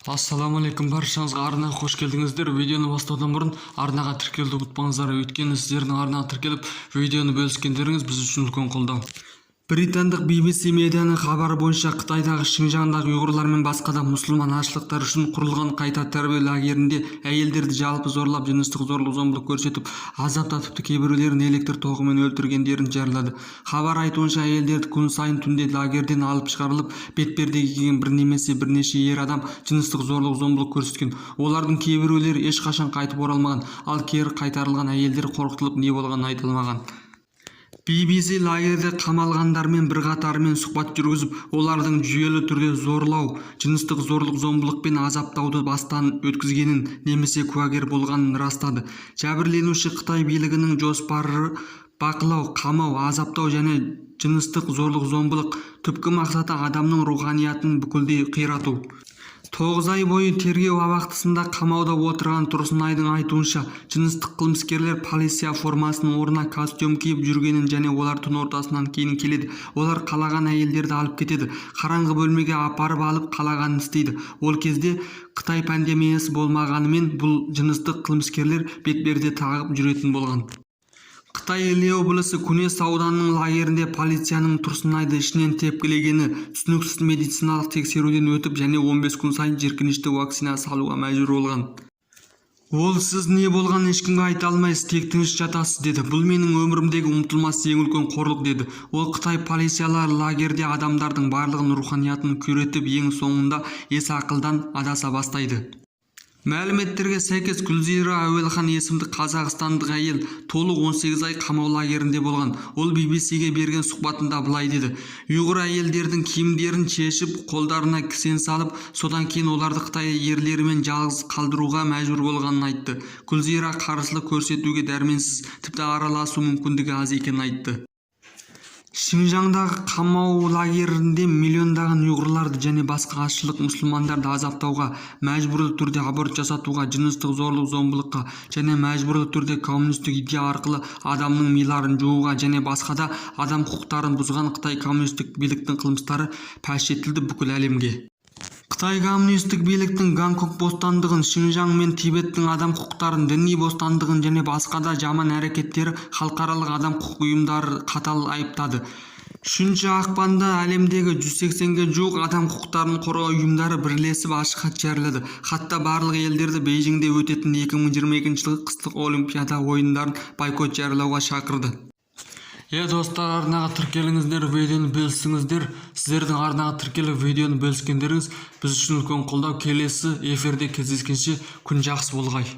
Ассаламу-алейкум, баршаңызға арнаға қош келдіңіздер. Видеоны бастаудан бұрын арнаға тіркелуді ұмытпаңыздар, өйткені сіздердің арнаға тіркеліп видеоны бөліскендеріңіз біз үшін үлкен қолдау. Британдық BBC медианың хабары бойынша Қытайдағы Шинжаңдағы ұйғырлар мен басқа да мұсылман азаматтар үшін құрылған қайта тәрбие лагерінде әйелдерді жалпы зорлап, жыныстық зорлық-зомбылық көрсетіп, азаптап, тіпті кейбіреулерін электр тоғымен өлтіргендерін жариялады. Хабар айтуынша әйелдер күн сайын түнде лагерден алып шығарылып, бетперде киген бір немесе бірнеше ер адам жыныстық зорлық-зомбылық көрсеткен. Олардың кейбіреулері ешқашан қайтып оралмаған, ал кері қайтарылған әйелдер қорқытылып не болғанын айтылмаған. BBC лагерде қамалғандармен бірқатарымен сұхбат жүргізіп, олардың жүйелі түрде зорлау, жыныстық зорлық-зомбылық пен азаптауды бастан өткізгенін немесе куәгер болғанын растады. Жәбірленуші Қытай билігінің жоспары бақылау, қамау, азаптау және жыныстық зорлық-зомбылық түпкі мақсаты адамның руханиятын бүкілдей қирату. 9 ай бойы тергеу абақтысында қамауда отырған Тұрсынайдың айтуынша, жыныстық қылмыскерлер полиция формасының орнына костюм киіп жүргенін және олар түн ортасынан кейін келеді. Олар қалаған әйелдерді алып кетеді, қараңғы бөлмеге апарып алып қалағанын істейді. Ол кезде Қытай пандемиясы болмағанымен бұл жыныстық қылмыскерлер бетперде тағып жүретін болған. Қытай Іле облысы Күнес ауданының лагерінде полицияның Тұрсынайды ішінен тепкілегені, түсініксіз медициналық тексеруден өтіп және 15 күн сайын жиіркенішті вакцина салуға мәжбүр болған. Ол сіз не болған ешкімге айта алмайсыз, тек тыныш жатасыз деді. Бұл менің өмірімдегі ұмытылмас ең үлкен қорлық деді. Ол Қытай полициялары лагерде адамдардың барлығын руханиятын күйретіп, ең соңында ес ақылдан адаса бастайды. Мәліметтерге сәйкес Гүлзира Әуелхан есімді қазақстандық әйел толық 18 ай қамау лагерінде болған. Ол BBC-ге берген сұхбатында былай деді: ұйғыр әйелдердің киімдерін шешіп, қолдарына кісен салып, содан кейін оларды Қытай ерлерімен жалғыз қалдыруға мәжбүр болғанын айтты. Гүлзира қарсылық көрсетуге дәрменсіз, тіпті араласу мүмкіндігі аз екенін айтты. Шинжаңдағы қамау лагерінде миллиондаған ұйғырларды және басқа азшылық мұсылмандарды азаптауға, мәжбүрлі түрде аборт жасатуға, жыныстық зорлық-зомбылыққа және мәжбүрлі түрде коммунистік идея арқылы адамның миларын жууға және басқа да адам құқықтарын бұзған Қытай коммунистік биліктің қылмыстары паш етілді бүкіл әлемге. Қытай коммунистік биліктің Гонконг бостандығын, Шинжаң мен Тибеттің адам құқықтарын, діни бостандығын және басқа да жаман әрекеттері халықаралық адам құқық ұйымдары қатал айыптады. 3 ақпанда әлемдегі 180-ге жуық адам құқықтарын қорғау ұйымдары бірлесіп ашық хат жариялады. Хатта барлық елдерді Бейжіңде өтетін 2022 жылғы қыстық Олимпиада ойындарын бойкот жариялауға шақырды. Достар, арнаға тіркеліңіздер, видеоны бөлісіңіздер. Сіздердің арнаға тіркеліп видеоны бөліскендеріңіз біз үшін үлкен қолдау. Келесі эфирде кездескенше күн жақсы болғай.